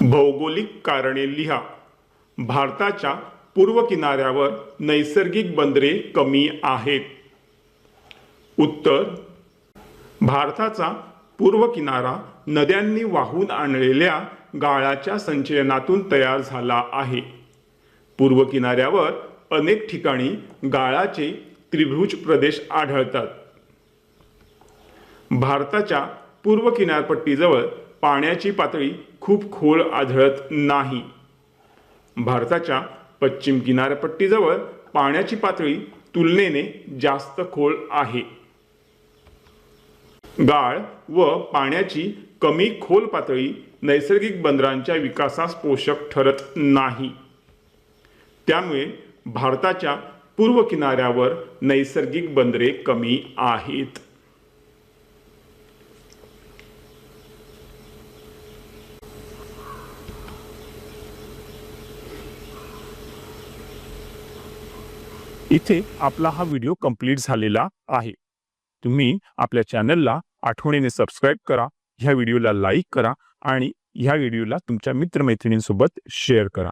भौगोलिक कारणे लिहा। भारताच्या पूर्व किनाऱ्यावर नैसर्गिक बंदरे कमी आहेत। उत्तर, भारताचा पूर्व किनारा नद्यांनी वाहून आणलेल्या गाळाच्या संचयनातून तयार झाला आहे। पूर्व किनाऱ्यावर अनेक ठिकाणी गाळाचे त्रिभुज प्रदेश आढळतात। भारताच्या पूर्व किनारपट्टीजवळ पाण्याची पातळी खूप खोल आढळत नाही। भारताच्या पश्चिम किनारपट्टीजवळ पाण्याची पातळी तुलनेने जास्त खोल आहे। गाळ व पाण्याची कमी खोल पातळी नैसर्गिक बंदरांच्या विकासास पोषक ठरत नाही। त्यामुळे भारताच्या पूर्व किनाऱ्यावर नैसर्गिक बंदरे कमी आहेत। इथे आपला हा व्हिडिओ कंप्लीट झालेला आहे। तुम्ही आपल्या चॅनलला आठवणीने सबस्क्राइब करा, ह्या व्हिडिओला लाईक करा आणि ह्या व्हिडिओला तुमच्या मित्रमैत्रिणींसोबत शेअर करा।